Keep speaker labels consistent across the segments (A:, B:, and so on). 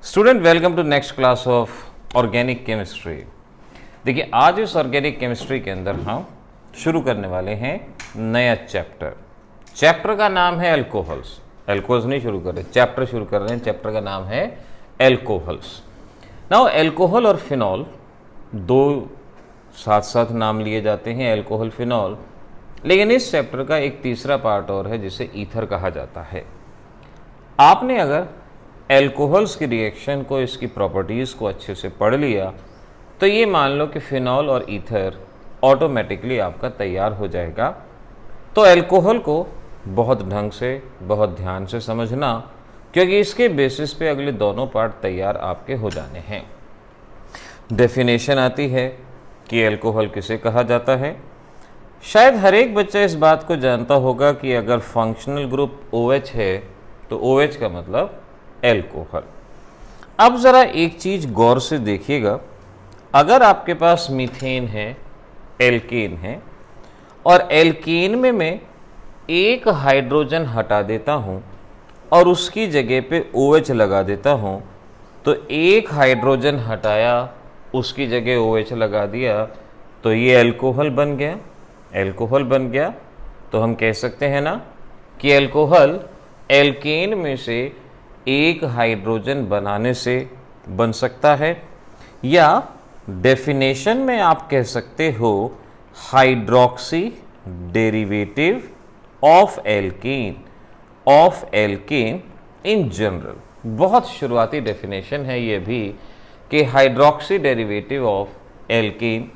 A: Student welcome to next class of organic chemistry. देखिए आज इस ऑर्गेनिक केमिस्ट्री के अंदर हम शुरू करने वाले हैं नया चैप्टर का नाम है एल्कोहल्स। एल्कोहल्स नहीं शुरू कर रहे, चैप्टर शुरू कर रहे हैं। चैप्टर का नाम है एल्कोहल्स। नाउ एल्कोहल और फिनॉल दो साथ साथ नाम लिए जाते हैं, एल्कोहल फिनॉल। लेकिन इस चैप्टर का एक तीसरा पार्ट और है जिसे ईथर कहा जाता है। आपने अगर एल्कोहल्स की रिएक्शन को, इसकी प्रॉपर्टीज़ को अच्छे से पढ़ लिया तो ये मान लो कि फिनॉल और ईथर ऑटोमेटिकली आपका तैयार हो जाएगा। तो एल्कोहल को बहुत ढंग से, बहुत ध्यान से समझना, क्योंकि इसके बेसिस पे अगले दोनों पार्ट तैयार आपके हो जाने हैं। डेफिनेशन आती है कि एल्कोहल किसे कहा जाता है। शायद हर एक बच्चा इस बात को जानता होगा कि अगर फंक्शनल ग्रुप OH है तो OH का मतलब एल्कोहल। अब ज़रा एक चीज़ गौर से देखिएगा, अगर आपके पास मीथेन है, एल्केन है, और एल्केन में मैं एक हाइड्रोजन हटा देता हूँ और उसकी जगह पे OH लगा देता हूँ, तो एक हाइड्रोजन हटाया, उसकी जगह OH लगा दिया, तो ये एल्कोहल बन गया। एल्कोहल बन गया तो हम कह सकते हैं ना कि एल्कोहल एल्केन में से एक हाइड्रोजन बनाने से बन सकता है, या डेफिनेशन में आप कह सकते हो hydroxy derivative of alkene in general. बहुत शुरुआती डेफिनेशन है ये भी कि hydroxy derivative of alkene,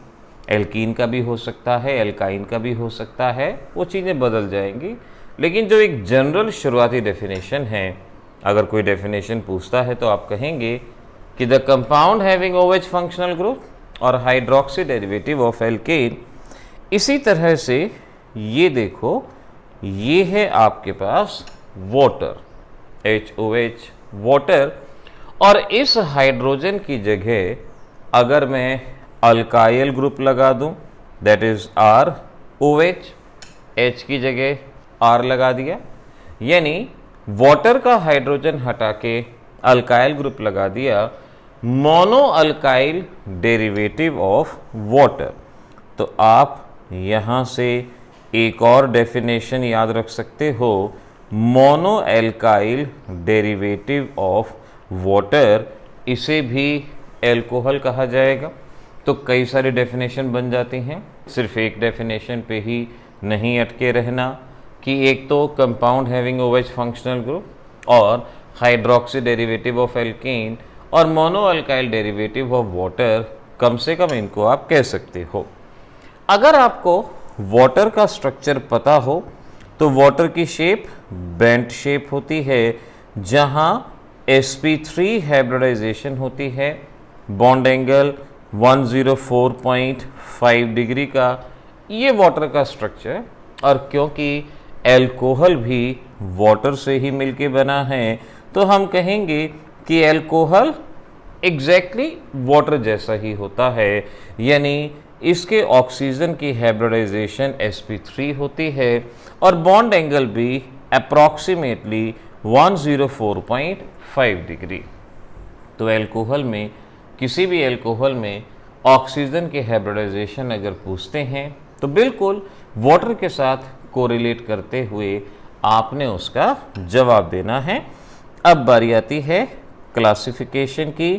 A: alkene का भी हो सकता है, एल्काइन का भी हो सकता है, वो चीज़ें बदल जाएंगी। लेकिन जो एक जनरल शुरुआती डेफिनेशन है, अगर कोई डेफिनेशन पूछता है तो आप कहेंगे कि the compound having OH functional group और हाइड्रोक्सी डेरिवेटिव ऑफ एल्केन। इसी तरह से ये देखो, ये है आपके पास वाटर, HOH वाटर, और इस हाइड्रोजन की जगह अगर मैं अल्काइल ग्रुप लगा दूं, दैट इज ROH, H की जगह R लगा दिया, यानी वाटर का हाइड्रोजन हटा के अल्काइल ग्रुप लगा दिया, mono alkyl derivative of water. तो आप यहाँ से एक और डेफिनेशन याद रख सकते हो, mono alkyl derivative of water, इसे भी एल्कोहल कहा जाएगा। तो कई सारे डेफिनेशन बन जाती हैं, सिर्फ एक डेफिनेशन पे ही नहीं अटके रहना कि एक तो compound having OH functional group और हाइड्रोक्सी डेरिवेटिव ऑफ एल्केन और mono alkyl derivative of water, कम से कम इनको आप कह सकते हो। अगर आपको वाटर का स्ट्रक्चर पता हो तो वाटर की शेप बेंट शेप होती है, जहां sp3 हाइब्रिडाइजेशन होती है, बॉन्ड एंगल 104.5 डिग्री का, ये वाटर का स्ट्रक्चर। और क्योंकि एल्कोहल भी वाटर से ही मिलके बना है, तो हम कहेंगे कि एल्कोहल एग्जैक्टली वाटर जैसा ही होता है, यानी इसके ऑक्सीजन की हाइब्रिडाइजेशन sp3 होती है और बॉन्ड एंगल भी अप्रॉक्सीमेटली 104.5 डिग्री। तो एल्कोहल में, किसी भी एल्कोहल में ऑक्सीजन की हाइब्रिडाइजेशन अगर पूछते हैं तो बिल्कुल वाटर के साथ कोरिलेट करते हुए आपने उसका जवाब देना है। अब बारी आती है क्लासिफिकेशन की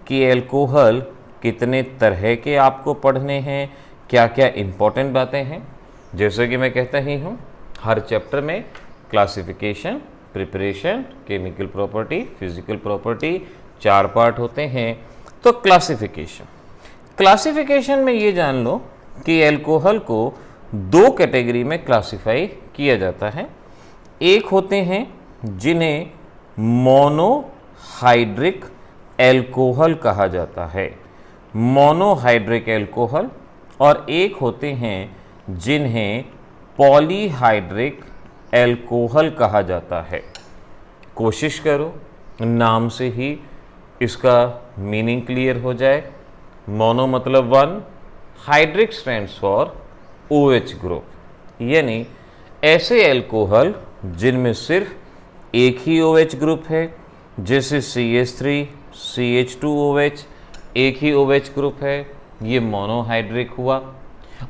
A: कि एल्कोहल कितने तरह के आपको पढ़ने हैं, क्या क्या इंपॉर्टेंट बातें हैं। जैसे कि मैं कहता ही हूँ, हर चैप्टर में classification, preparation, chemical property, physical property, 4 part होते हैं। तो क्लासिफिकेशन में ये जान लो कि एल्कोहल को 2 कैटेगरी में क्लासिफाई किया जाता है। एक होते हैं जिन्हें मोनोहाइड्रिक एल्कोहल कहा जाता है, मोनोहाइड्रिक एल्कोहल, और एक होते हैं जिन्हें पॉलीहाइड्रिक एल्कोहल कहा जाता है। कोशिश करो नाम से ही इसका मीनिंग क्लियर हो जाए। मोनो मतलब 1, hydric stands for OH group, यानी ऐसे एल्कोहल जिनमें सिर्फ एक ही OH ग्रुप है, जैसे CH3 CH2OH, एक ही OH ग्रुप है, ये मोनोहाइड्रिक हुआ।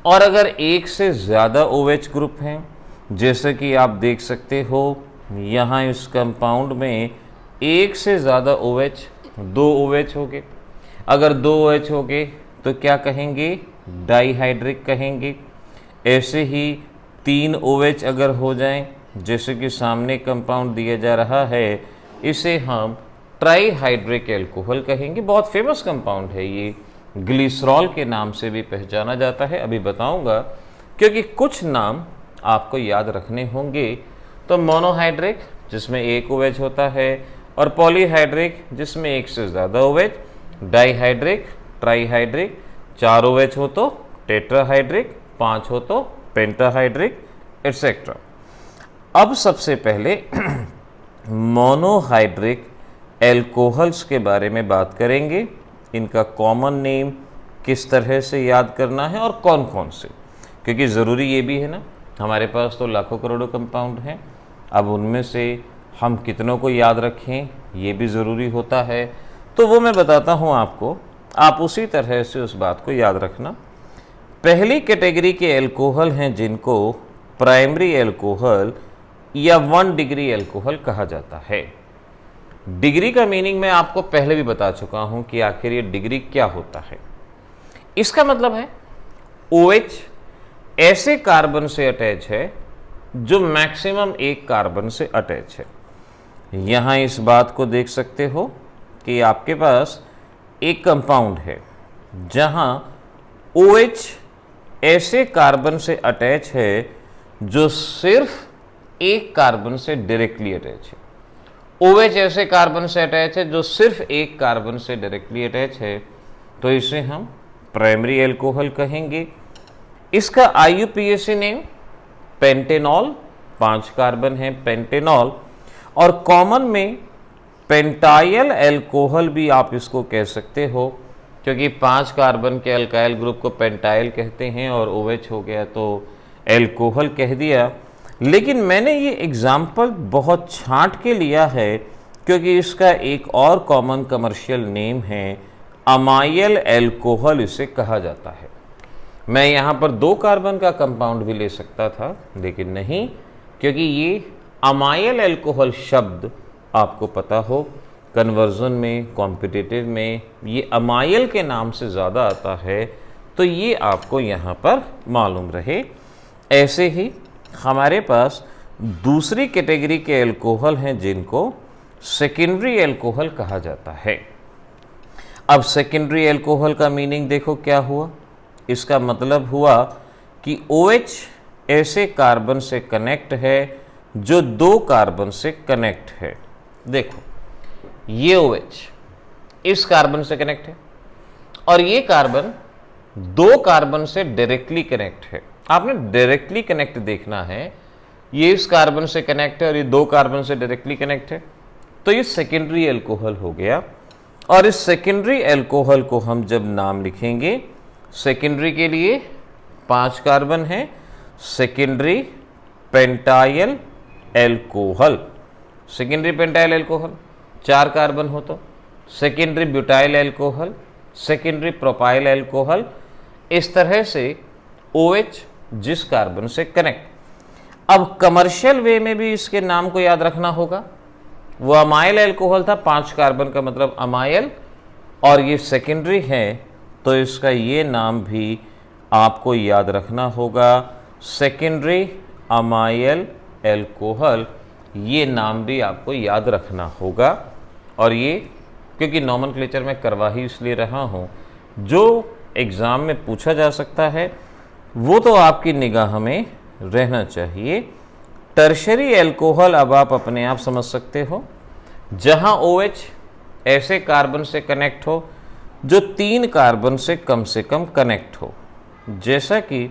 A: और अगर एक से ज़्यादा OH ग्रुप हैं, जैसे कि आप देख सकते हो यहाँ इस कंपाउंड में एक से ज़्यादा OH, 2 OH हो गए। अगर 2 OH हो गए तो क्या कहेंगे? डाइहाइड्रिक कहेंगे। ऐसे ही 3 OH अगर हो जाएं, जैसे कि सामने कंपाउंड दिया जा रहा है, इसे हम ट्राईहाइड्रिक एल्कोहल कहेंगे। बहुत फेमस कंपाउंड है ये, ग्लिसरॉल के नाम से भी पहचाना जाता है। अभी बताऊंगा, क्योंकि कुछ नाम आपको याद रखने होंगे। तो मोनोहाइड्रिक जिसमें एक OH होता है, और पॉलीहाइड्रिक जिसमें एक से ज़्यादा OH, डाइहाइड्रिक, ट्राईहाइड्रिक, 4 OH हो तो टेट्राहाइड्रिक, 5 हो तो पेंटाहाइड्रिक, एटसेट्रा। अब सबसे पहले मोनोहाइड्रिक एल्कोहल्स के बारे में बात करेंगे। इनका कॉमन नेम किस तरह से याद करना है और कौन कौन से, क्योंकि ज़रूरी ये भी है ना, हमारे पास तो लाखों करोड़ों कंपाउंड हैं। अब उनमें से हम कितनों को याद रखें ये भी ज़रूरी होता है। तो वो मैं बताता हूँ आपको, आप उसी तरह से उस बात को याद रखना। पहली कैटेगरी के एल्कोहल हैं जिनको प्राइमरी एल्कोहल या 1 डिग्री एल्कोहल कहा जाता है। डिग्री का मीनिंग मैं आपको पहले भी बता चुका हूं कि आखिर ये डिग्री क्या होता है। इसका मतलब है OH ऐसे कार्बन से अटैच है जो मैक्सिमम एक कार्बन से अटैच है। यहां इस बात को देख सकते हो कि आपके पास एक कंपाउंड है जहां OH ऐसे कार्बन से अटैच है जो सिर्फ एक कार्बन से डायरेक्टली अटैच है। OH ऐसे कार्बन से अटैच है जो सिर्फ एक कार्बन से डायरेक्टली अटैच है, तो इसे हम प्राइमरी एल्कोहल कहेंगे। इसका IUPAC नेम पेंटेनॉल, 5 कार्बन है पेंटेनॉल, और कॉमन में पेंटाइल एल्कोहल भी आप इसको कह सकते हो, क्योंकि 5 कार्बन के अल्काइल ग्रुप को पेंटाइल कहते हैं और OH हो गया तो एल्कोहल कह दिया। लेकिन मैंने ये एग्जाम्पल बहुत छांट के लिया है क्योंकि इसका एक और कॉमन कमर्शियल नेम है अमाइल एल्कोहल, इसे कहा जाता है। मैं यहाँ पर 2 कार्बन का कंपाउंड भी ले सकता था, लेकिन नहीं, क्योंकि ये अमाइल एल्कोहल शब्द आपको पता हो, कन्वर्जन में, कॉम्पिटिटिव में ये अमाइल के नाम से ज़्यादा आता है, तो ये आपको यहाँ पर मालूम रहे। ऐसे ही हमारे पास दूसरी कैटेगरी के एल्कोहल हैं जिनको सेकेंडरी एल्कोहल कहा जाता है। अब सेकेंडरी एल्कोहल का मीनिंग देखो क्या हुआ। इसका मतलब हुआ कि OH ऐसे कार्बन से कनेक्ट है जो 2 कार्बन से कनेक्ट है। देखो ये OH इस कार्बन से कनेक्ट है और ये कार्बन 2 कार्बन से डायरेक्टली कनेक्ट है। आपने डायरेक्टली कनेक्ट देखना है, ये इस कार्बन से कनेक्ट है और ये 2 कार्बन से डायरेक्टली कनेक्ट है, तो ये सेकेंडरी एल्कोहल हो गया। और इस सेकेंडरी एल्कोहल को हम जब नाम लिखेंगे, सेकेंडरी के लिए 5 कार्बन है, secondary pentyl alcohol. Secondary pentyl alcohol 4 carbon हो तो secondary butyl alcohol, secondary propyl alcohol. इस तरह से OH जिस कार्बन से कनेक्ट। अब कमर्शियल वे में भी इसके नाम को याद रखना होगा। वो अमाइल एल्कोहल था, 5 कार्बन का मतलब अमाइल, और ये सेकेंडरी है तो इसका ये नाम भी आपको याद रखना होगा, सेकेंडरी अमाइल एल्कोहल। ये नाम भी आपको याद रखना होगा। और ये क्योंकि नॉमेनक्लेचर में करवा ही इसलिए रहा हूँ, जो एग्ज़ाम में पूछा जा सकता है वो तो आपकी निगाह में रहना चाहिए। टर्शरी एल्कोहल अब आप अपने आप समझ सकते हो, जहाँ OH ऐसे कार्बन से कनेक्ट हो जो 3 कार्बन से कम कनेक्ट हो। जैसा कि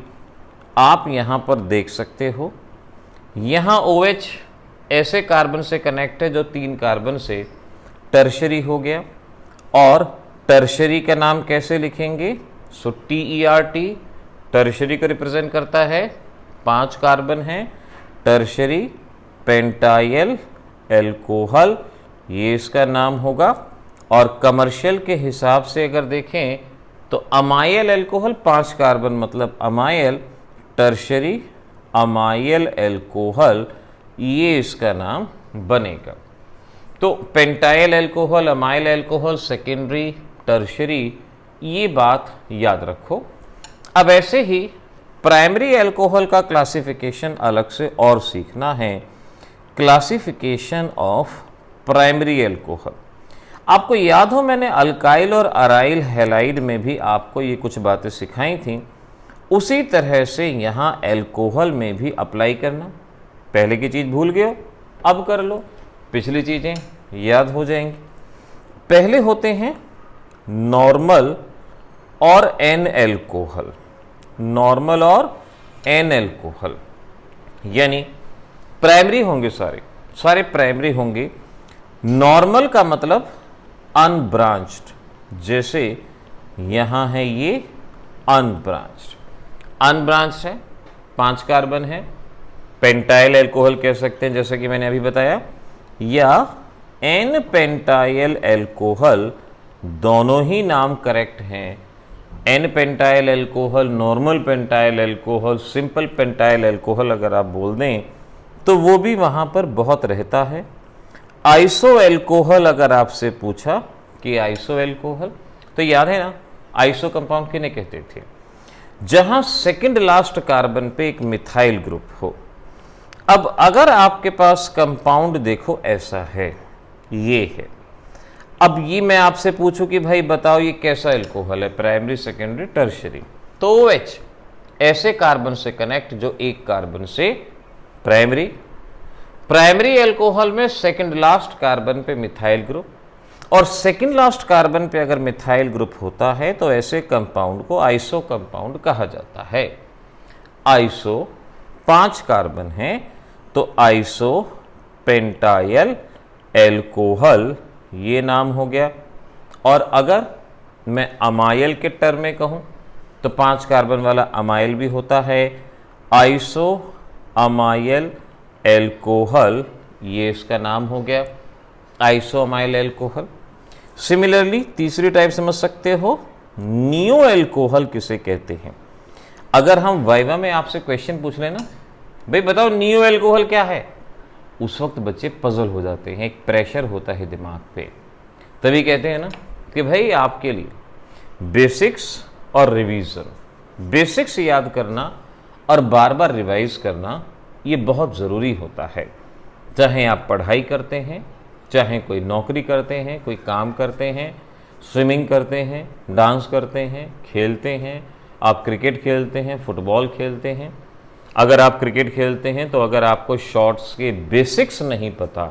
A: आप यहाँ पर देख सकते हो, यहाँ OH ऐसे कार्बन से कनेक्ट है जो 3 कार्बन से, टर्शरी हो गया। और टर्शरी का नाम कैसे लिखेंगे? सो TERT टर्शरी को रिप्रेजेंट करता है, 5 कार्बन है, टर्शरी पेंटाइल एल्कोहल, ये इसका नाम होगा। और कमर्शियल के हिसाब से अगर देखें तो अमाइल एल्कोहल 5 कार्बन, मतलब अमाइल टर्शरी अमाइल एल्कोहल, ये इसका नाम बनेगा। तो pentyl alcohol, amyl alcohol, secondary, tertiary, ये बात याद रखो। अब ऐसे ही प्राइमरी एल्कोहल का क्लासिफिकेशन अलग से और सीखना है। क्लासिफिकेशन ऑफ प्राइमरी एल्कोहल, आपको याद हो मैंने अल्काइल और अराइल हैलाइड में भी आपको ये कुछ बातें सिखाई थी, उसी तरह से यहाँ एल्कोहल में भी अप्लाई करना। पहले की चीज़ भूल गए हो, अब कर लो, पिछली चीज़ें याद हो जाएंगी। पहले होते हैं नॉर्मल और एन एल्कोहल, नॉर्मल और एन एल्कोहल, यानी प्राइमरी होंगे, सारे प्राइमरी होंगे। नॉर्मल का मतलब अनब्रांच्ड, जैसे यहां है ये अनब्रांच्ड, अनब्रांच्ड है, 5 कार्बन है। पेंटाइल एल्कोहल कह सकते हैं जैसे कि मैंने अभी बताया, या एन पेंटाइल एल्कोहल, दोनों ही नाम करेक्ट हैं। N pentyl alcohol, normal pentyl alcohol, simple pentyl alcohol अगर आप बोल दें तो वो भी वहां पर बहुत रहता है। आइसो एल्कोहल अगर आपसे पूछा कि आइसो एल्कोहल, तो याद है ना आइसो कंपाउंड किन्हें कहते थे, जहां सेकंड लास्ट कार्बन पे एक मिथाइल ग्रुप हो। अब अगर आपके पास कंपाउंड देखो ऐसा है, ये है, अब ये मैं आपसे पूछूं कि भाई बताओ ये कैसा एल्कोहल है, प्राइमरी, सेकेंडरी, टर्शरी, तो OH ऐसे कार्बन से कनेक्ट जो एक कार्बन से प्राइमरी। प्राइमरी एल्कोहल में सेकंड लास्ट कार्बन पे मिथाइल ग्रुप, और सेकंड लास्ट कार्बन पे अगर मिथाइल ग्रुप होता है तो ऐसे कंपाउंड को आइसो कंपाउंड कहा जाता है। आइसो 5 कार्बन है तो आइसो पेंटाइल एल्कोहल, ये नाम हो गया। और अगर मैं अमाइल के टर्म में कहूं तो 5 कार्बन वाला अमाइल भी होता है, आइसो अमाइल एल्कोहल, ये इसका नाम हो गया आइसो अमाइल एल्कोहल। सिमिलरली तीसरी टाइप समझ सकते हो, नियो एल्कोहल किसे कहते हैं। अगर हम वाइवा में आपसे क्वेश्चन पूछ लें ना, भाई बताओ नियो एल्कोहल क्या है, उस वक्त बच्चे पजल हो जाते हैं, एक प्रेशर होता है दिमाग पे। तभी कहते हैं ना कि भाई आपके लिए बेसिक्स और रिवीजन, बेसिक्स याद करना और बार बार रिवाइज करना ये बहुत ज़रूरी होता है। चाहे आप पढ़ाई करते हैं, चाहे कोई नौकरी करते हैं, कोई काम करते हैं, स्विमिंग करते हैं, डांस करते हैं, खेलते हैं, आप क्रिकेट खेलते हैं, फुटबॉल खेलते हैं। अगर आप क्रिकेट खेलते हैं तो अगर आपको शॉट्स के बेसिक्स नहीं पता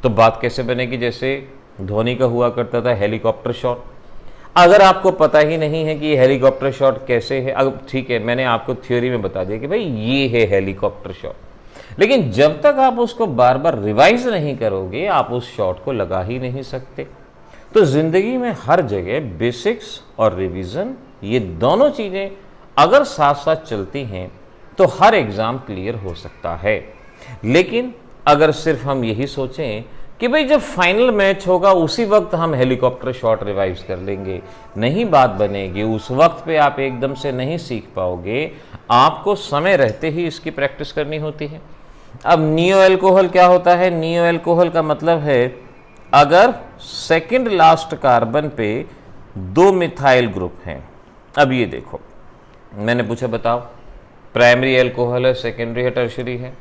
A: तो बात कैसे बनेगी, जैसे धोनी का हुआ करता था हेलीकॉप्टर शॉट। अगर आपको पता ही नहीं है कि ये हेलीकॉप्टर शॉट कैसे है, अब ठीक है मैंने आपको थ्योरी में बता दिया कि भाई ये है हेलीकॉप्टर शॉट, लेकिन जब तक आप उसको बार बार रिवाइज नहीं करोगे आप उस शॉट को लगा ही नहीं सकते। तो जिंदगी में हर जगह बेसिक्स और रिवीजन, ये दोनों चीजें अगर साथ साथ चलती हैं तो हर एग्जाम क्लियर हो सकता है। लेकिन अगर सिर्फ हम यही सोचें कि भाई जब फाइनल मैच होगा उसी वक्त हम हेलीकॉप्टर शॉट रिवाइज कर लेंगे, नहीं बात बनेगी। उस वक्त पे आप एकदम से नहीं सीख पाओगे, आपको समय रहते ही इसकी प्रैक्टिस करनी होती है। अब नियो एल्कोहल क्या होता है, नियो एल्कोहल का मतलब है अगर सेकंड लास्ट कार्बन पे 2 मिथाइल ग्रुप हैं। अब ये देखो मैंने पूछा बताओ प्राइमरी एल्कोहल है, सेकेंडरी है, टर्शरी है।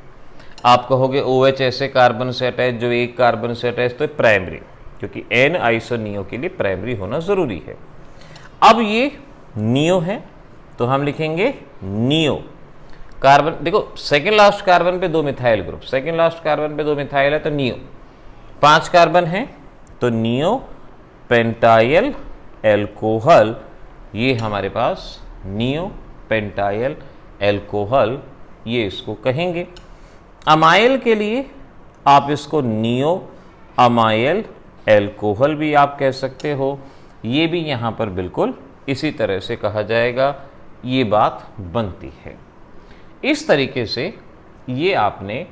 A: आप कहोगे OH ऐसे कार्बन से अटैच जो एक कार्बन से अटैच, तो प्राइमरी, क्योंकि एन आइसोनियो के लिए प्राइमरी होना जरूरी है। अब ये नियो है तो हम लिखेंगे नियो कार्बन। देखो सेकेंड लास्ट कार्बन पे 2 methyl group, second last carbon पे 2 मिथाइल है तो नियो। 5 कार्बन है तो नियो पेंटाइल एल्कोहल, ये हमारे पास नियो पेंटाइल एल्कोहल, ये इसको कहेंगे। अमाइल के लिए आप इसको नियो अमाइल एल्कोहल भी आप कह सकते हो, ये भी यहाँ पर बिल्कुल इसी तरह से कहा जाएगा, ये बात बनती है। इस तरीके से ये आपने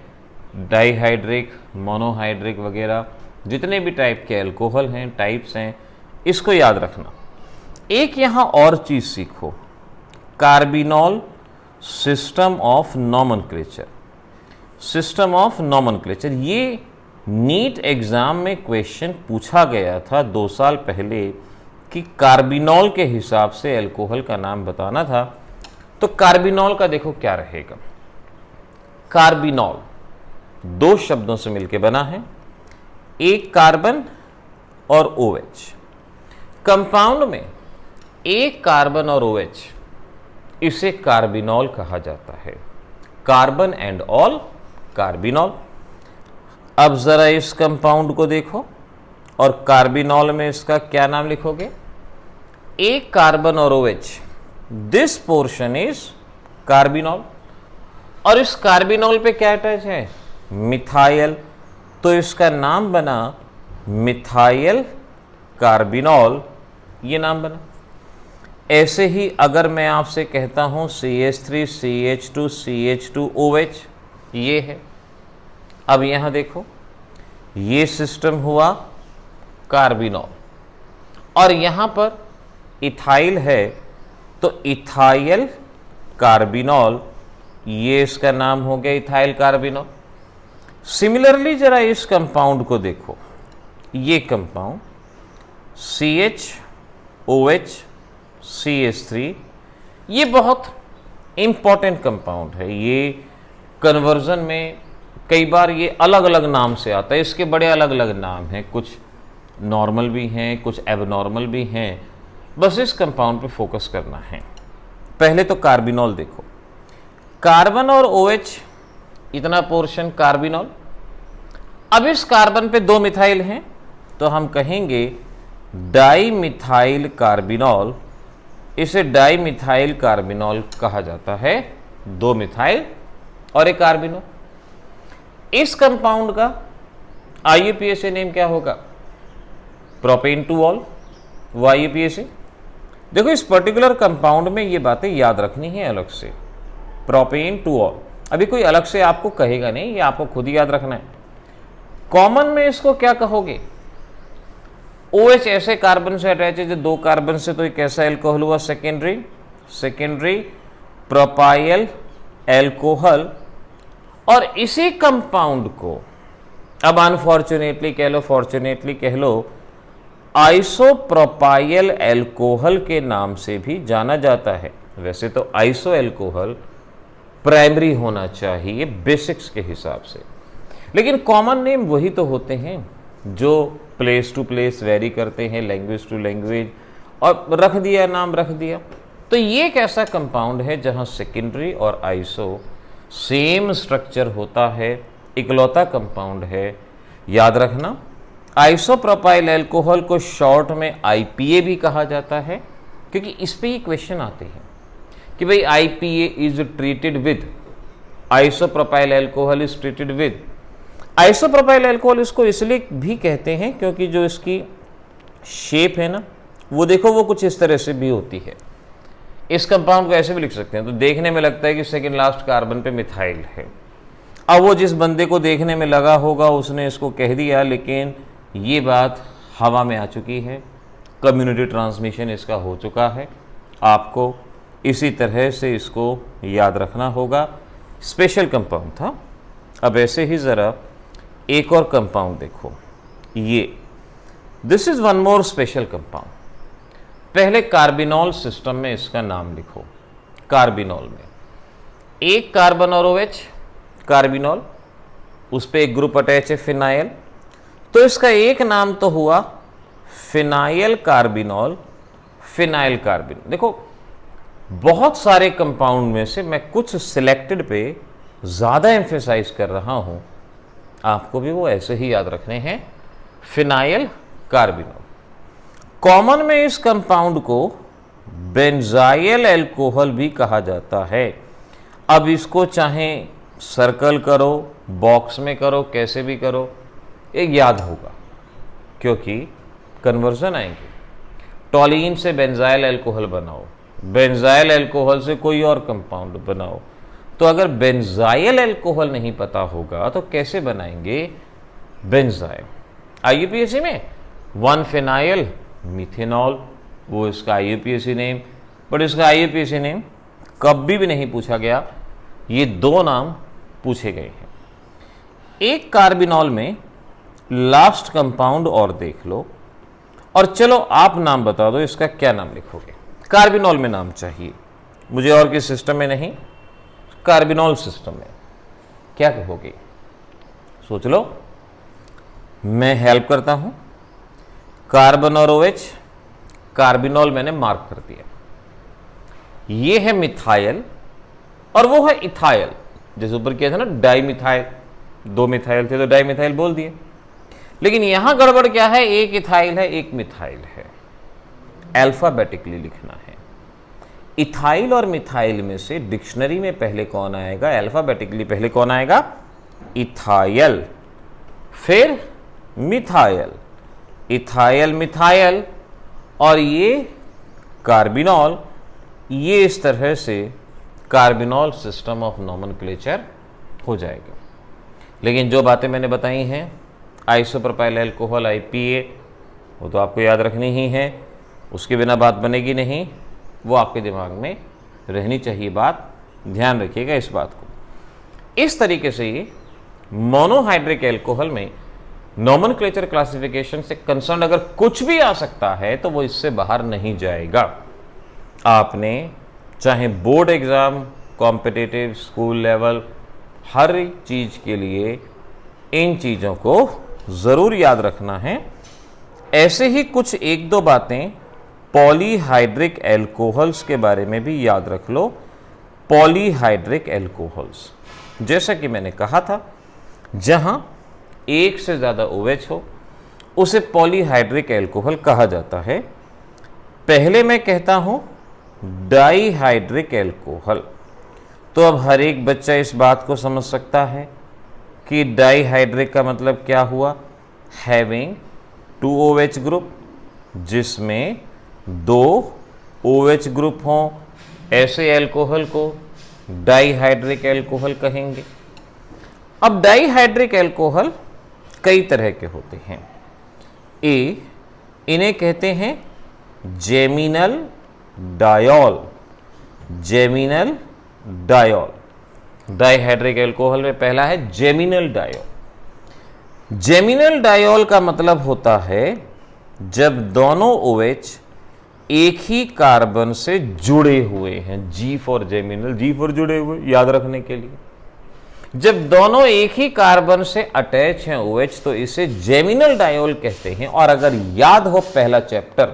A: डाइहाइड्रिक, मोनोहाइड्रिक वगैरह जितने भी टाइप के अल्कोहल हैं, टाइप्स हैं, इसको याद रखना। एक यहाँ और चीज़ सीखो, carbinol system of nomenclature. System of nomenclature, ये नीट एग्जाम में क्वेश्चन पूछा गया था 2 साल पहले कि कार्बिनॉल के हिसाब से अल्कोहल का नाम बताना था। तो कार्बिनॉल का देखो क्या रहेगा। कार्बिनॉल 2 शब्दों से मिलकर बना है, एक कार्बन और OH। कंपाउंड में एक कार्बन और OH, इसे कार्बिनॉल कहा जाता है। Carbon and all carbinol. अब जरा इस कंपाउंड को देखो और कार्बिनॉल में इसका क्या नाम लिखोगे? एक कार्बन और OH, this portion is carbinol. और इस कार्बिनॉल पे क्या अटैच है? मिथाइल। तो इसका नाम बना मिथाइल कार्बिनॉल, ये नाम बना। ऐसे ही अगर मैं आपसे कहता हूं CH3 CH2 CH2OH, ये है। अब यहां देखो, ये सिस्टम हुआ कार्बिनॉल और यहां पर इथाइल है, तो इथाइल कार्बिनॉल, ये इसका नाम हो गया इथाइल कार्बिनॉल। सिमिलरली जरा इस कंपाउंड को देखो, ये कंपाउंड CHOH CH3, ये बहुत इंपॉर्टेंट कंपाउंड है। ये कन्वर्जन में कई बार ये अलग अलग नाम से आता है, इसके बड़े अलग अलग नाम हैं, कुछ नॉर्मल भी हैं, कुछ एबनॉर्मल भी हैं। बस इस कंपाउंड पे फोकस करना है। पहले तो कार्बिनॉल देखो, कार्बन और OH, इतना पोर्शन कार्बिनॉल। अब इस कार्बन पे 2 मिथाइल हैं, तो हम कहेंगे डाई मिथाइल कार्बिनॉल। इसे डाई मिथाइल कार्बिनॉल कहा जाता है, 2 मिथाइल और एक कार्बिनॉल। इस कंपाउंड का IUPAC नेम क्या होगा? प्रोपेन टू ऑल, वो IUPAC। देखो इस पर्टिकुलर कंपाउंड में ये बातें याद रखनी है अलग से, प्रोपेन टू ऑल। अभी कोई अलग से आपको कहेगा नहीं, ये आपको खुद ही याद रखना है। कॉमन में इसको क्या कहोगे? OH ऐसे कार्बन से अटैच है जो 2 कार्बन से, तो एक ऐसा एल्कोहल हुआ सेकेंडरी प्रोपाइल एल्कोहल। और इसी कंपाउंड को अब अनफॉर्चुनेटली कह लो, फॉर्चुनेटली कह लो, आइसोप्रोपाइल एल्कोहल के नाम से भी जाना जाता है। वैसे तो आइसो एल्कोहल प्राइमरी होना चाहिए बेसिक्स के हिसाब से, लेकिन कॉमन नेम वही तो होते हैं जो प्लेस टू प्लेस वेरी करते हैं, लैंग्वेज टू लैंग्वेज, और रख दिया नाम, रख दिया। तो ये एक ऐसा कंपाउंड है जहां सेकेंडरी और आइसो सेम स्ट्रक्चर होता है, इकलौता कंपाउंड है। याद रखना, आइसोप्रोपाइल एल्कोहल को शॉर्ट में IPA भी कहा जाता है, क्योंकि इस पे ही क्वेश्चन आते हैं कि भाई IPA is treated with, isopropyl alcohol is treated with. Isopropyl alcohol इसको इसलिए भी कहते हैं क्योंकि जो इसकी शेप है ना, वो देखो वो कुछ इस तरह से भी होती है। इस कंपाउंड को ऐसे भी लिख सकते हैं, तो देखने में लगता है कि सेकंड लास्ट कार्बन पे मिथाइल है। अब वो जिस बंदे को देखने में लगा होगा उसने इसको कह दिया, लेकिन ये बात हवा में आ चुकी है, कम्युनिटी ट्रांसमिशन इसका हो चुका है। आपको इसी तरह से इसको याद रखना होगा। स्पेशल कंपाउंड था। अब ऐसे ही ज़रा एक और कंपाउंड देखो, ये this is one more special compound. पहले कार्बिनॉल सिस्टम में इसका नाम लिखो। कार्बिनॉल में एक कार्बन और OH, कार्बिनॉल, उस पर एक ग्रुप अटैच है फिनाइल, तो इसका एक नाम तो हुआ फिनाइल कार्बिनॉल, फिनाइल कार्बिनॉल। देखो बहुत सारे कंपाउंड में से मैं कुछ सिलेक्टेड पे ज़्यादा एम्फेसाइज कर रहा हूं, आपको भी वो ऐसे ही याद रखने हैं, फिनाइल कार्बिनॉल। कॉमन में इस कंपाउंड को बेंजाइल एल्कोहल भी कहा जाता है। अब इसको चाहे सर्कल करो, बॉक्स में करो, कैसे भी करो, एक याद होगा, क्योंकि कन्वर्जन आएंगे। टॉलीन से बेंजाइल एल्कोहल बनाओ, बेंजाइल एल्कोहल से कोई और कंपाउंड बनाओ, तो अगर बेंजाइल एल्कोहल नहीं पता होगा तो कैसे बनाएंगे बेंजाइल। IUPAC में 1 फेनाइल मिथेनॉल, वो इसका IUPAC नेम, बट इसका IUPAC नेम कभी भी नहीं पूछा गया। ये 2 नाम पूछे गए हैं। एक कार्बिनॉल में लास्ट कंपाउंड और देख लो, और चलो आप नाम बता दो, इसका क्या नाम लिखोगे? कार्बिनॉल में नाम चाहिए मुझे, और किस सिस्टम में नहीं, कार्बिनॉल सिस्टम में क्या कहोगे? सोच लो, मैं हेल्प करता हूं। कार्बन और OH, कार्बिनॉल मैंने मार्क कर दिया। ये है मिथाइल और वो है इथाइल। जैसे ऊपर किया था ना डाइमिथाइल, 2 मिथाइल थे तो डाइमिथाइल बोल दिए। लेकिन यहां गड़बड़ क्या है, एक इथाइल है एक मिथाइल है, अल्फाबेटिकली लिखना है। इथाइल और मिथाइल में से डिक्शनरी में पहले कौन आएगा? अल्फाबेटिकली पहले कौन आएगा? इथाइल, फिर मिथाइल, इथाइल मिथाइल, और ये कार्बिनॉल। ये इस तरह से कार्बिनॉल सिस्टम ऑफ नोमेनक्लेचर हो जाएगा। लेकिन जो बातें मैंने बताई हैं, आइसोप्रोपाइल अल्कोहल IPA, वो तो आपको याद रखनी ही है, उसके बिना बात बनेगी नहीं, वो आपके दिमाग में रहनी चाहिए बात, ध्यान रखिएगा इस बात को। इस तरीके से ये मोनोहाइड्रिक अल्कोहल में नोमेनक्लेचर क्लासिफिकेशन से कंसर्न अगर कुछ भी आ सकता है तो वो इससे बाहर नहीं जाएगा। आपने चाहे board exam, competitive, school level, हर चीज के लिए इन चीजों को जरूर याद रखना है। ऐसे ही कुछ 1-2 बातें पॉलीहाइड्रिक एल्कोहल्स के बारे में भी याद रख लो। पॉलीहाइड्रिक एल्कोहल्स, जैसा कि मैंने कहा था, जहां एक से ज्यादा OH हो उसे पॉलीहाइड्रिक एल्कोहल कहा जाता है। पहले मैं कहता हूं डाइहाइड्रिक एल्कोहल, तो अब हर एक बच्चा इस बात को समझ सकता है कि डाइहाइड्रिक का मतलब क्या हुआ? हैविंग 2 OH ग्रुप, जिसमें 2 OH ग्रुप हों, ऐसे एल्कोहल को डाइहाइड्रिक एल्कोहल कहेंगे। अब डाइहाइड्रिक एल्कोहल कई तरह के होते हैं। इन्हें कहते हैं geminal diol, geminal diol. Dihydric alcohol में पहला है जेमिनल डायोल। जेमिनल डायोल का मतलब होता है जब दोनों OH एक ही कार्बन से जुड़े हुए हैं। G for geminal, G for जुड़े हुए, याद रखने के लिए। जब दोनों एक ही कार्बन से अटैच हैं OH, तो इसे जेमिनल डायोल कहते हैं। और अगर याद हो पहला चैप्टर,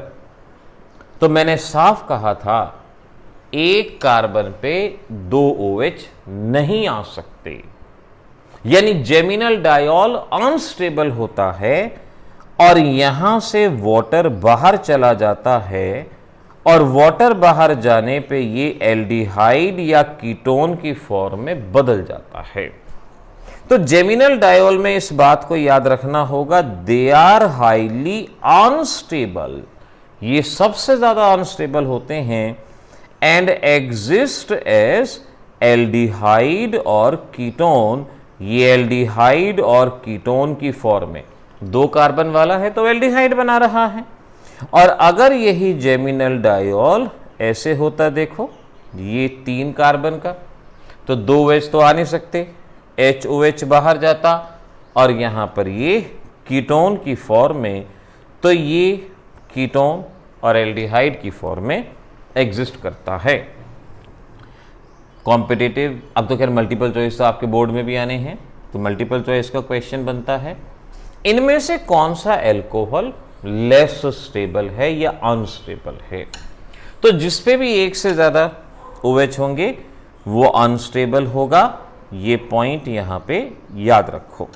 A: तो मैंने साफ कहा था एक कार्बन पे 2 OH नहीं आ सकते, यानी जेमिनल डायोल अनस्टेबल होता है और यहां से वाटर बाहर चला जाता है, और वाटर बाहर जाने पे ये एल्डिहाइड या कीटोन की फॉर्म में बदल जाता है। तो जेमिनल डायोल में इस बात को याद रखना होगा, दे आर हाईली अनस्टेबल, ये सबसे ज्यादा अनस्टेबल होते हैं, एंड एग्जिस्ट एज एल्डिहाइड और कीटोन, ये एल्डिहाइड और कीटोन की फॉर्म में, 2 कार्बन वाला है तो एल्डिहाइड बना रहा है। और अगर यही जेमिनल डायोल ऐसे होता, देखो ये 3 कार्बन का, तो 2 OH तो आ नहीं सकते, HOH बाहर जाता, और यहां पर ये कीटोन की फॉर्म में, तो ये कीटोन और एल्डिहाइड की फॉर्म में एग्जिस्ट करता है। कॉम्पिटिटिव, अब तो खैर मल्टीपल चॉइस तो आपके बोर्ड में भी आने हैं, तो मल्टीपल चॉइस का क्वेश्चन बनता है, इनमें से कौन सा एल्कोहल लेस स्टेबल है या अनस्टेबल है? तो जिसपे भी एक से ज्यादा OH होंगे वो अनस्टेबल होगा, ये पॉइंट यहां पे याद रखो।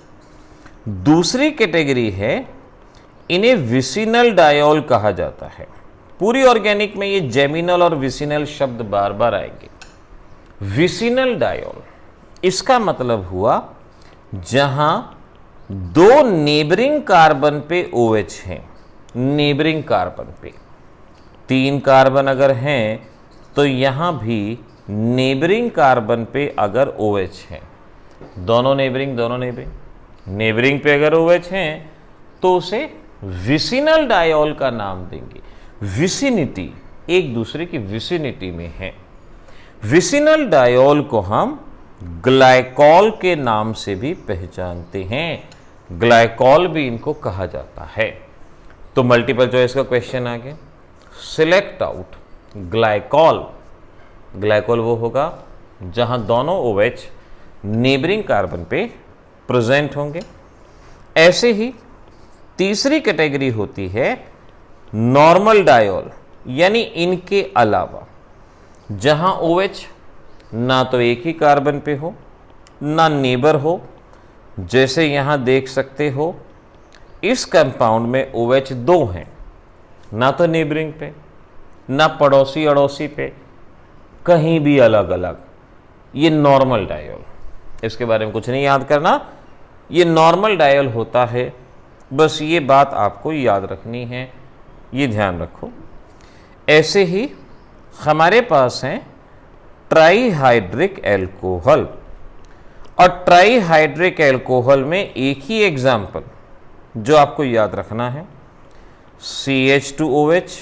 A: दूसरी कैटेगरी है, इन्हें विसिनल डायोल कहा जाता है। पूरी ऑर्गेनिक में ये जेमिनल और विसिनल शब्द बार बार आएंगे। विसिनल डायोल, इसका मतलब हुआ जहां 2 नेबरिंग कार्बन पे OH हैं, नेबरिंग कार्बन पे 3 कार्बन अगर हैं, तो यहां भी नेबरिंग कार्बन पे अगर OH हैं, दोनों नेबरिंग, नेबरिंग पे अगर OH हैं, तो उसे विसिनल डायोल का नाम देंगे। विसिनिटी, एक दूसरे की विसिनिटी में है। विसिनल डायोल को हम ग्लाइकॉल के नाम से भी पहचानते हैं। ग्लाइकॉल भी इनको कहा जाता है। तो मल्टीपल चॉइस का क्वेश्चन आ गया, सिलेक्ट आउट ग्लाइकॉल। ग्लाइकॉल वो होगा जहां दोनों OH नेबरिंग कार्बन पे प्रेजेंट होंगे। ऐसे ही तीसरी कैटेगरी होती है नॉर्मल डायोल, यानी इनके अलावा जहां OH ना तो एक ही कार्बन पे हो ना नेबर हो। जैसे यहां देख सकते हो इस कंपाउंड में OH दो हैं, ना तो नेबरिंग पे ना पड़ोसी अड़ोसी पे, कहीं भी अलग अलग। ये नॉर्मल डायोल, इसके बारे में कुछ नहीं याद करना, ये नॉर्मल डायोल होता है। बस ये बात आपको याद रखनी है, ये ध्यान रखो। ऐसे ही हमारे पास हैं ट्राईहाइड्रिक एल्कोहल, और ट्राईहाइड्रिक एल्कोहल में एक ही एग्जाम्पल जो आपको याद रखना है, CH2OH,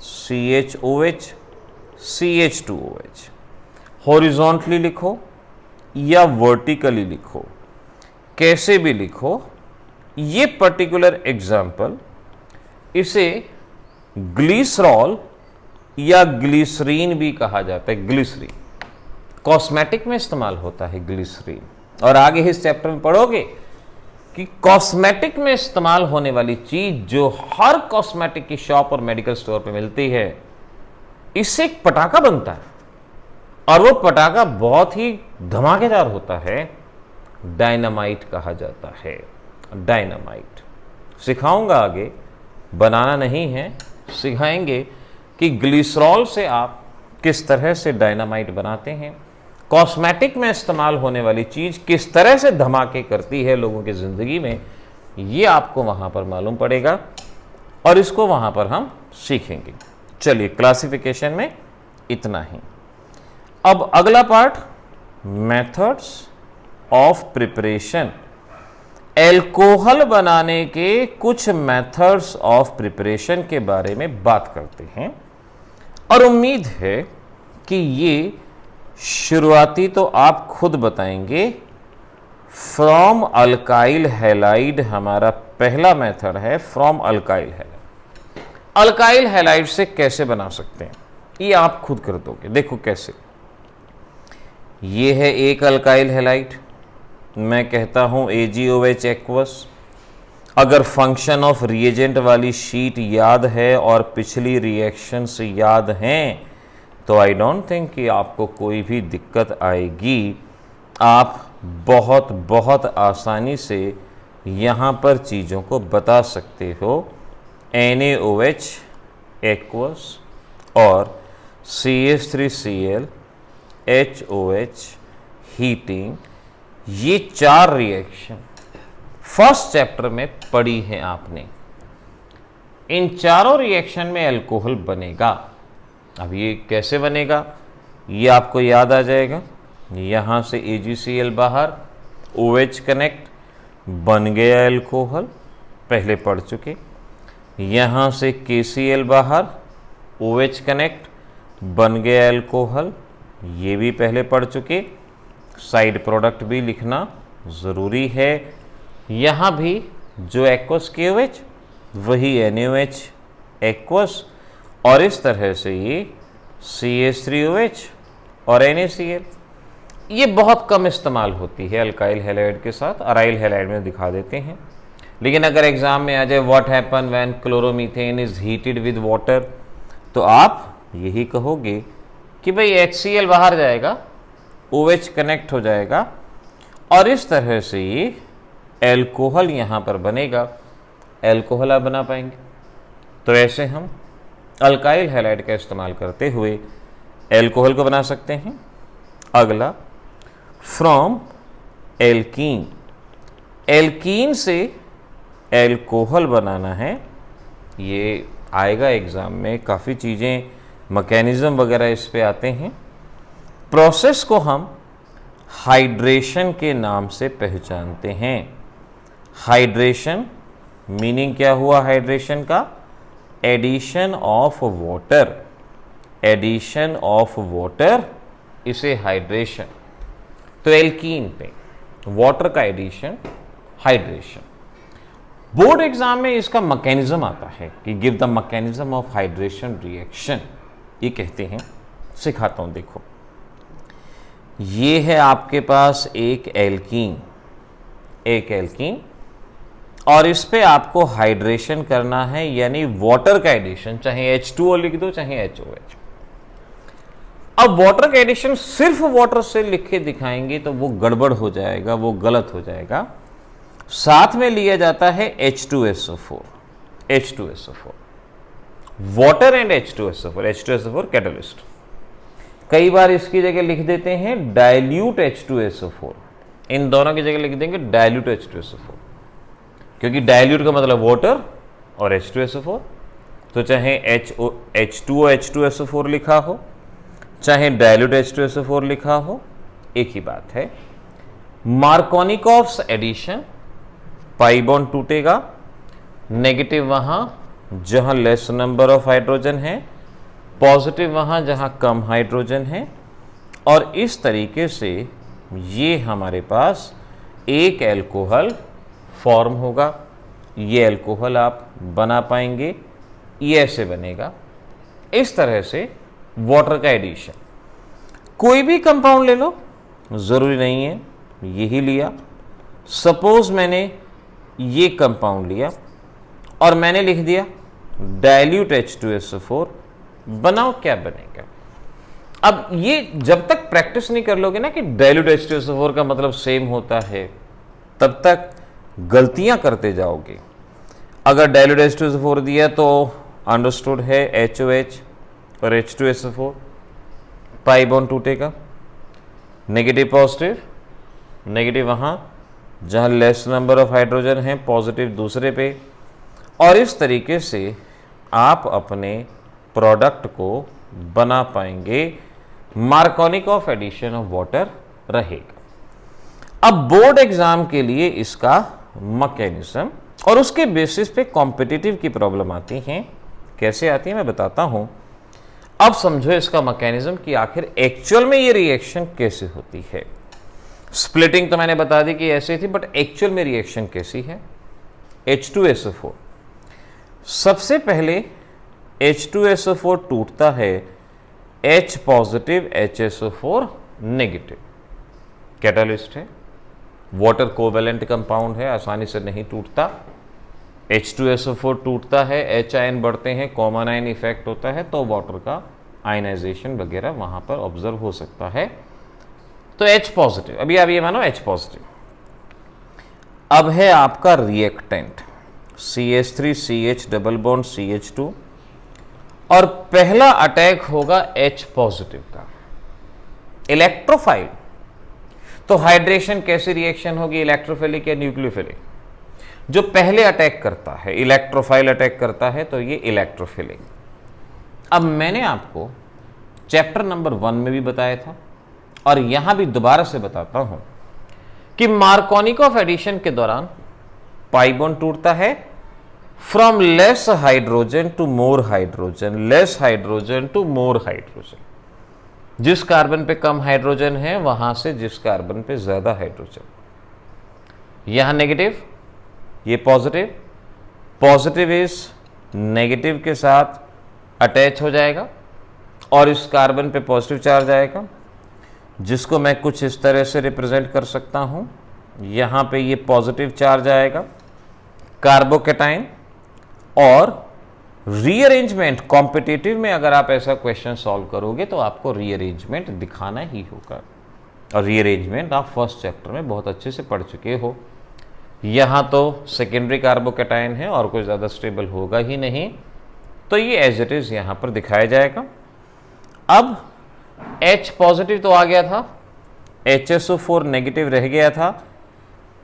A: CHOH, CH2OH। हॉरिजॉन्टली लिखो या वर्टिकली लिखो, कैसे भी लिखो, ये पर्टिकुलर एग्जाम्पल इसे ग्लिसरॉल या ग्लिसरीन भी कहा जाता है। ग्लिसरीन कॉस्मेटिक में इस्तेमाल होता है ग्लिसरीन, और आगे इस चैप्टर में पढ़ोगे कि कॉस्मेटिक में इस्तेमाल होने वाली चीज जो हर कॉस्मेटिक की शॉप और मेडिकल स्टोर पे मिलती है, इससे एक पटाखा बनता है, और वो पटाखा बहुत ही धमाकेदार होता है। डायनामाइट कहा जाता है। डायनामाइट सिखाऊंगा आगे, बनाना नहीं है, सिखाएंगे कि ग्लिसरॉल से आप किस तरह से डायनामाइट बनाते हैं। कॉस्मेटिक में इस्तेमाल होने वाली चीज किस तरह से धमाके करती है लोगों की जिंदगी में, ये आपको वहां पर मालूम पड़ेगा, और इसको वहां पर हम सीखेंगे। चलिए, क्लासिफिकेशन में इतना ही। अब अगला part, methods of preparation. Alcohol बनाने के कुछ मेथड्स ऑफ प्रिपरेशन के बारे में बात करते हैं, और उम्मीद है कि ये शुरुआती तो आप खुद बताएंगे। फ्रॉम अल्काइल हैलाइड हमारा पहला मेथड है, from alkyl halide. Alkyl halide से कैसे बना सकते हैं, ये आप खुद कर दोगे। देखो कैसे, ये है एक अल्काइल हैलाइड, मैं कहता हूं AgOH एक्वस। अगर फंक्शन ऑफ रिएजेंट वाली शीट याद है और पिछली रिएक्शंस याद हैं, तो आई डोंट थिंक कि आपको कोई भी दिक्कत आएगी। आप बहुत बहुत आसानी से यहाँ पर चीज़ों को बता सकते हो। NaOH एक्वस और CH3Cl HOH हीटिंग, ये चार रिएक्शन फर्स्ट चैप्टर में पढ़ी है आपने। इन चारों रिएक्शन में अल्कोहल बनेगा। अब ये कैसे बनेगा, ये आपको याद आ जाएगा। यहाँ से AgCl बाहर, OH कनेक्ट, बन गया अल्कोहल, पहले पढ़ चुके। यहाँ से KCl बाहर, OH कनेक्ट, बन गया अल्कोहल, ये भी पहले पढ़ चुके। साइड प्रोडक्ट भी लिखना ज़रूरी है। यहाँ भी जो एक्वस KOH वही NaOH एक्वस, और इस तरह से ये CH3OH और NaCl। ये बहुत कम इस्तेमाल होती है अल्काइल हैलाइड के साथ, अराइल हैलाइड में दिखा देते हैं। लेकिन अगर एग्जाम में आ जाए what happen when chloromethane is heated with water, तो आप यही कहोगे कि भाई HCl बाहर जाएगा, OH कनेक्ट हो जाएगा, और इस तरह से ये एल्कोहल यहाँ पर बनेगा। एल्कोहल आप बना पाएंगे। तो ऐसे हम अल्काइल हैलाइड का इस्तेमाल करते हुए एल्कोहल को बना सकते हैं। अगला, फ्रॉम एल्कीन। एल्कीन से एल्कोहल बनाना है, ये आएगा एग्जाम में। काफ़ी चीज़ें, मैकेनिज्म वगैरह इस पे आते हैं। प्रोसेस को हम हाइड्रेशन के नाम से पहचानते हैं। हाइड्रेशन मीनिंग क्या हुआ हाइड्रेशन का? Addition of water, addition of water इसे हाइड्रेशन। तो एल्कीन पे वाटर का एडिशन हाइड्रेशन। बोर्ड एग्जाम में इसका मैकेनिज्म आता है कि give the mechanism of hydration reaction, ये कहते हैं। सिखाता हूं, देखो ये है आपके पास एक एल्कीन, एक एल्कीन, और इस पे आपको हाइड्रेशन करना है, यानी वाटर का एडिशन, चाहे H2O लिख दो चाहे HOH। अब वाटर का एडिशन सिर्फ वाटर से लिख के दिखाएंगे तो वो गड़बड़ हो जाएगा, वो गलत हो जाएगा। साथ में लिया जाता है H2SO4, H2SO4, water and H2SO4, H2SO4 catalyst. कई बार इसकी जगह लिख देते हैं डाइल्यूट H2SO4, इन दोनों की जगह लिख देंगे डाइल्यूट H2SO4, क्योंकि डाइल्यूट का मतलब वाटर और H2SO4। तो चाहे H2O H2SO4 लिखा हो, चाहे डाइल्यूट H2SO4 लिखा हो, एक ही बात है। मार्कोनिकॉफ्स एडिशन, पाई बॉन्ड टूटेगा, नेगेटिव वहां जहां लेस नंबर ऑफ हाइड्रोजन है, पॉजिटिव वहां जहां कम हाइड्रोजन है, और इस तरीके से ये हमारे पास एक एल्कोहल फॉर्म होगा। ये एल्कोहल आप बना पाएंगे, ये ऐसे बनेगा। इस तरह से वाटर का एडिशन, कोई भी कंपाउंड ले लो, जरूरी नहीं है यही लिया। सपोज मैंने ये कंपाउंड लिया और मैंने लिख दिया डाइल्यूट H2SO4, बनाओ क्या बनेगा। अब ये जब तक प्रैक्टिस नहीं कर लोगे ना कि डाइल्यूट H2SO4 का मतलब सेम होता है, तब तक गलतियां करते जाओगे। अगर डाइल्यूट H2SO4 दिया तो अंडरस्टूड है HOH और H2SO4, पाई बॉन्ड टूटेगा, नेगेटिव पॉजिटिव, नेगेटिव वहां जहां लेस नंबर ऑफ हाइड्रोजन है, पॉजिटिव दूसरे पे, और इस तरीके से आप अपने प्रोडक्ट को बना पाएंगे। मार्कोनिकॉफ एडिशन ऑफ वाटर रहेगा। अब बोर्ड एग्जाम के लिए इसका मैकेनिज्म और उसके बेसिस पे कॉम्पिटिटिव की प्रॉब्लम आती हैं। कैसे आती है मैं बताता हूं। अब समझो इसका मैकेनिज्म कि आखिर एक्चुअल में ये रिएक्शन कैसे होती है। स्प्लिटिंग तो मैंने बता दी कि ऐसे थी, बट एक्चुअल में रिएक्शन कैसी है। H2SO4, सबसे पहले H2SO4 टूटता है H positive HSO4 negative, catalyst है, वाटर कोवेलेंट कंपाउंड है, आसानी से नहीं टूटता। H2SO4 टूटता है, H आयन बढ़ते हैं, कॉमन आयन इफेक्ट होता है, तो वाटर का आयनाइजेशन वगैरह वहां पर ऑब्जर्व हो सकता है। तो H पॉजिटिव, अभी आप ये मानो H पॉजिटिव। अब है आपका reactant CH3CH double bond CH2, और पहला अटैक होगा H पॉजिटिव का, इलेक्ट्रोफाइल। तो हाइड्रेशन कैसी रिएक्शन होगी, इलेक्ट्रोफिलिक या न्यूक्लियोफिलिक? जो पहले अटैक करता है, इलेक्ट्रोफाइल अटैक करता है, तो ये इलेक्ट्रोफिलिक। अब मैंने आपको चैप्टर नंबर 1 में भी बताया था और यहां भी दोबारा से बताता हूं कि मार्कोनिकॉफ एडिशन के दौरान पाई बॉन्ड टूटता है from less hydrogen to more hydrogen, less hydrogen to more hydrogen. जिस कार्बन पे कम हाइड्रोजन है वहां से जिस कार्बन पे ज्यादा हाइड्रोजन। यहां नेगेटिव, ये पॉजिटिव, पॉजिटिव इस नेगेटिव के साथ अटैच हो जाएगा और इस कार्बन पे पॉजिटिव चार्ज आएगा, जिसको मैं कुछ इस तरह से रिप्रेजेंट कर सकता हूं। यहां पे ये पॉजिटिव चार्ज आएगा, कार्बोकेटाइन, और रीअरेंजमेंट कॉम्पिटिटिव में अगर आप ऐसा क्वेश्चन सॉल्व करोगे तो आपको रीअरेंजमेंट दिखाना ही होगा, और रीअरेंजमेंट आप फर्स्ट चैप्टर में बहुत अच्छे से पढ़ चुके हो। यहां तो सेकेंडरी कार्बोकेटाइन है और कोई ज़्यादा स्टेबल होगा ही नहीं, तो ये एज इट इज़ यहां पर दिखाया जाएगा। अब H पॉजिटिव तो आ गया था, HSO4 नेगेटिव रह गया था।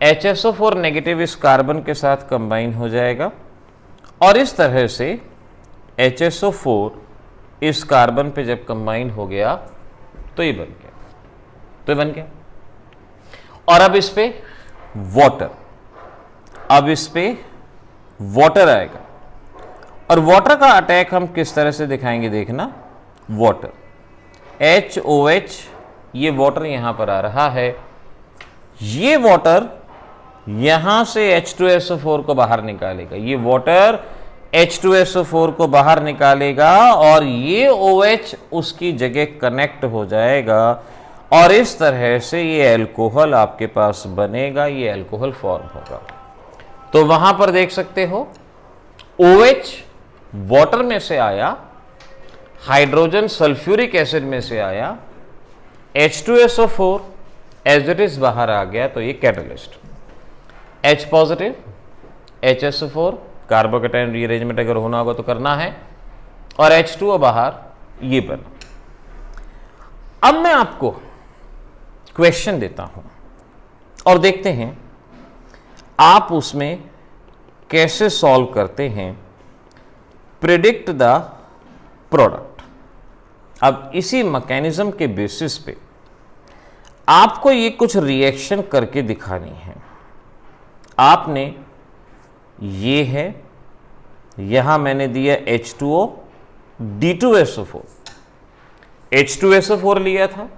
A: HSO4 नेगेटिव इस कार्बन के साथ कंबाइन हो जाएगा और इस तरह से HSO4 इस कार्बन पे जब कंबाइन हो गया तो ये बन गया, तो ये बन गया। और अब इस पे वाटर, अब इस पे वाटर आएगा। और वाटर का अटैक हम किस तरह से दिखाएंगे, देखना, वाटर HOH, ये वाटर यहां पर आ रहा है, ये वाटर यहां से H2SO4 को बाहर निकालेगा, ये वाटर H2SO4 को बाहर निकालेगा और ये OH उसकी जगह कनेक्ट हो जाएगा और इस तरह से ये अल्कोहल आपके पास बनेगा, ये अल्कोहल फॉर्म होगा। तो वहां पर देख सकते हो OH वाटर में से आया, हाइड्रोजन सल्फ्यूरिक एसिड में से आया, H2SO4 एज इट इज बाहर आ गया, तो ये catalyst. H positive HSO4 carbocation rearrangement अगर होना होगा तो करना है, और H2O बाहर, ये बना। अब मैं आपको क्वेश्चन देता हूं और देखते हैं आप उसमें कैसे सॉल्व करते हैं। Predict the product. अब इसी मैकेनिज्म के बेसिस पे आपको ये कुछ रिएक्शन करके दिखानी है। आपने ये है, यहां मैंने दिया H2O D2SO4, H2SO4 लिया था,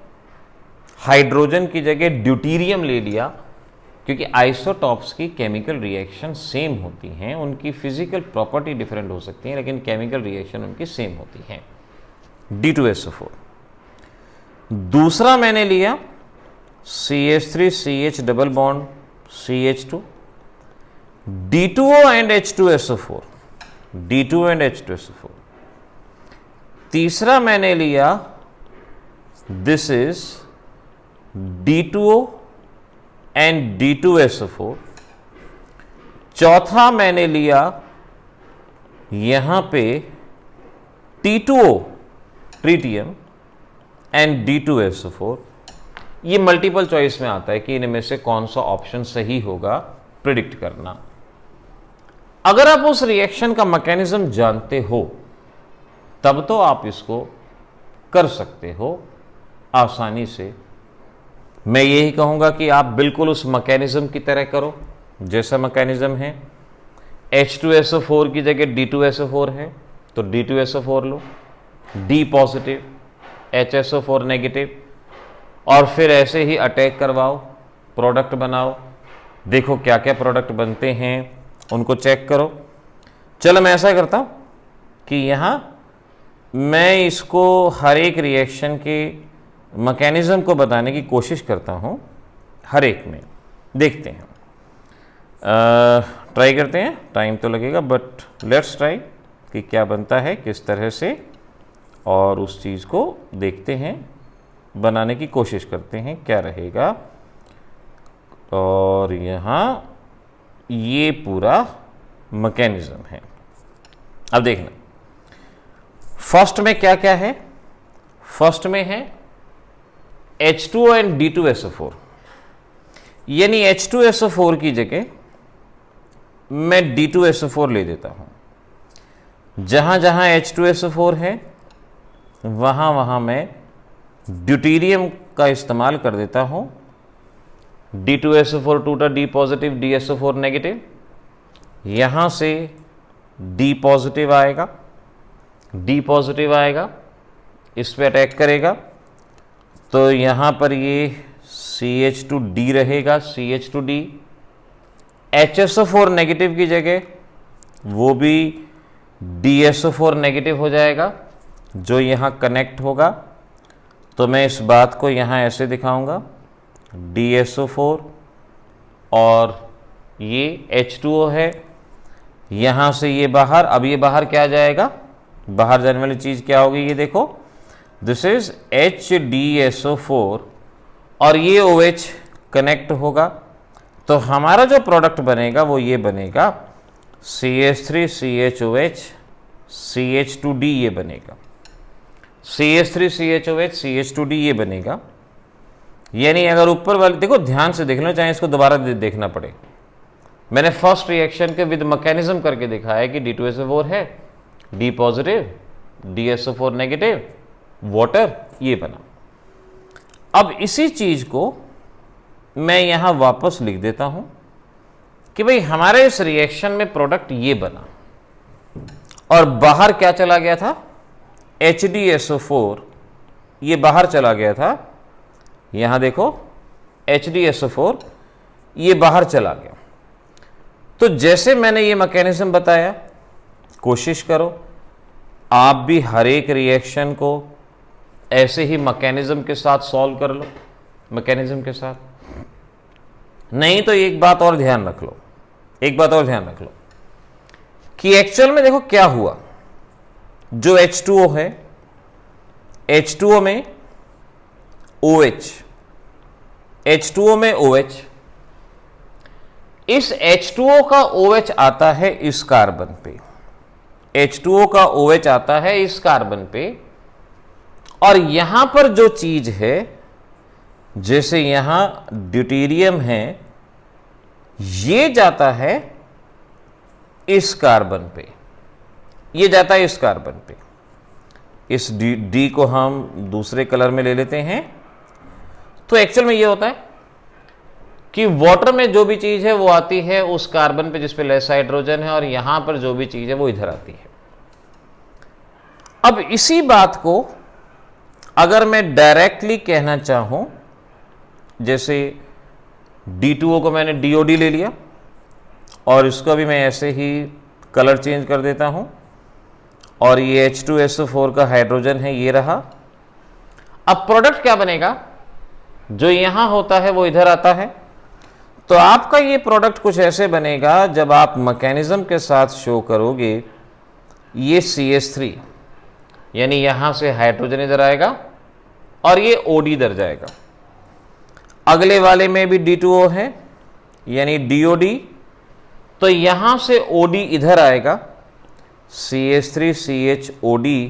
A: हाइड्रोजन की जगह ड्यूटीरियम ले लिया, क्योंकि आइसोटॉप्स की केमिकल रिएक्शन सेम होती हैं, उनकी फिजिकल प्रॉपर्टी डिफरेंट हो सकती है लेकिन केमिकल रिएक्शन उनकी सेम होती है, D2SO4। दूसरा मैंने लिया CH3CH double bond CH2, D2O and H2SO4, D2O and H2SO4। तीसरा मैंने लिया, this is D2O and D2SO4। चौथा मैंने लिया यहां पे T2O ट्रीटियम एंड D2SO4। ये मल्टीपल चॉइस में आता है कि इनमें से कौन सा ऑप्शन सही होगा प्रिडिक्ट करना। अगर आप उस रिएक्शन का मैकेनिज्म जानते हो तब तो आप इसको कर सकते हो आसानी से। मैं यही कहूंगा कि आप बिल्कुल उस मैकेनिज्म की तरह करो जैसा मैकेनिज्म है। H2SO4 की जगह D2SO4 है तो D2SO4 लो, D पॉजिटिव HSO4 नेगेटिव, और फिर ऐसे ही अटैक करवाओ, प्रोडक्ट बनाओ, देखो क्या क्या प्रोडक्ट बनते हैं उनको चेक करो। चलो मैं ऐसा करता हूं कि यहां मैं इसको हर एक रिएक्शन के मैकेनिज्म को बताने की कोशिश करता हूं, हर एक में देखते हैं, ट्राई करते हैं। टाइम तो लगेगा बट लेट्स ट्राई कि क्या बनता है किस तरह से, और उस चीज़ को देखते हैं, बनाने की कोशिश करते हैं क्या रहेगा। और यहाँ ये पूरा मैकेनिज्म है। अब देखना फर्स्ट में क्या क्या है। फर्स्ट में है H2O एंड D2SO4, यानी H2SO4 की जगह मैं D2SO4 ले देता हूं। जहां जहां H2SO4 है वहां वहां मैं ड्यूटीरियम का इस्तेमाल कर देता हूं। D2SO4 टूटा D पॉजिटिव DSO4 नेगेटिव, यहां से D पॉजिटिव आएगा, D पॉजिटिव आएगा, इस पे अटैक करेगा तो यहां पर ये CH2D रहेगा, CH2D। HSO4 नेगेटिव की जगह वो भी DSO4 नेगेटिव हो जाएगा जो यहां कनेक्ट होगा। तो मैं इस बात को यहां ऐसे दिखाऊंगा, DSO4 और ये H2O है, यहां से ये बाहर। अब ये बाहर क्या आ जाएगा, बाहर जाने वाली चीज क्या होगी, ये देखो, दिस इज HDSO4 और ये OH कनेक्ट होगा। तो हमारा जो प्रोडक्ट बनेगा वो ये बनेगा CH3CHOH CH2D, ये बनेगा CH3CHOH CH2D, ये बनेगा। यानी अगर ऊपर वाले देखो, ध्यान से देख लो, चाहे इसको दोबारा देखना पड़े। मैंने फर्स्ट रिएक्शन के विद मैकेनिज्म करके दिखाया है कि D2SO4 है, D positive DSO4 negative, water, ये बना। अब इसी चीज को मैं यहां वापस लिख देता हूं कि भाई हमारे इस रिएक्शन में प्रोडक्ट ये बना और बाहर क्या चला गया था, HDSO4, ये बाहर चला गया था। यहां देखो HDSO4 ये बाहर चला गया। तो जैसे मैंने ये मैकेनिज्म बताया, कोशिश करो आप भी हर एक रिएक्शन को ऐसे ही मैकेनिज्म के साथ सॉल्व कर लो, मैकेनिज्म के साथ। नहीं तो एक बात और ध्यान रख लो, एक बात और ध्यान रख लो कि एक्चुअल में देखो क्या हुआ। जो H2O है, H2O में OH, H2O में OH, इस H2O का OH आता है इस कार्बन पे, H2O का OH आता है इस कार्बन पे, और यहां पर जो चीज है, जैसे यहां ड्यूटेरियम है, ये जाता है इस कार्बन पे, ये जाता है इस कार्बन पे। इस D को हम दूसरे कलर में ले लेते हैं। तो एक्चुअल में ये होता है कि वाटर में जो भी चीज है वो आती है उस कार्बन पे जिस पे लेस हाइड्रोजन है, और यहां पर जो भी चीज है वो इधर आती है। अब इसी बात को अगर मैं डायरेक्टली कहना चाहूं, जैसे D2O को मैंने DOD ले लिया और इसको भी मैं ऐसे ही कलर चेंज कर देता हूं, और ये H2SO4 का हाइड्रोजन है, ये रहा। अब प्रोडक्ट क्या बनेगा, जो यहां होता है वो इधर आता है। तो आपका ये प्रोडक्ट कुछ ऐसे बनेगा, जब आप मैकेनिज्म के साथ शो करोगे, ये CH3 यानी यहां से हाइड्रोजन इधर आएगा और ये OD इधर जाएगा। अगले वाले में भी D2O है यानी DOD, तो यहां से OD इधर आएगा, CH3CHOD,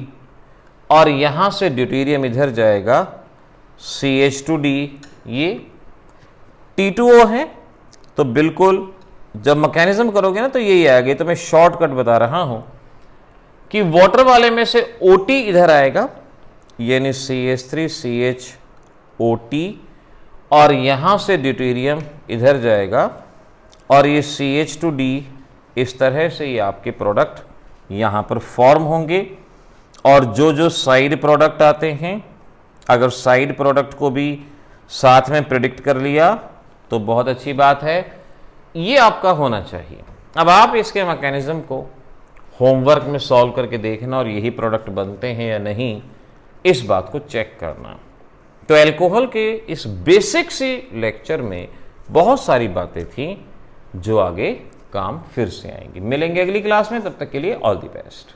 A: और यहां से ड्यूटेरियम इधर जाएगा, CH2D। ये T2O है। तो बिल्कुल जब मैकेनिज्म करोगे ना तो यही आएगा। तो मैं शॉर्टकट बता रहा हूं कि वाटर वाले में से OT इधर आएगा यानी CH3CHOT, और यहां से ड्यूटेरियम इधर जाएगा, और ये CH2D। इस तरह से ये आपके प्रोडक्ट यहां पर फॉर्म होंगे। और जो जो साइड प्रोडक्ट आते हैं, अगर साइड प्रोडक्ट को भी साथ में प्रेडिक्ट कर लिया तो बहुत अच्छी बात है, ये आपका होना चाहिए। अब आप इसके मैकेनिज्म को होमवर्क में सॉल्व करके देखना और यही प्रोडक्ट बनते हैं या नहीं, इस बात को चेक करना। तो अल्कोहल के इस बेसिक सी लेक्चर में बहुत सारी बातें थी जो आगे काम फिर से आएंगी। मिलेंगे अगली क्लास में, तब तक के लिए ऑल द बेस्ट।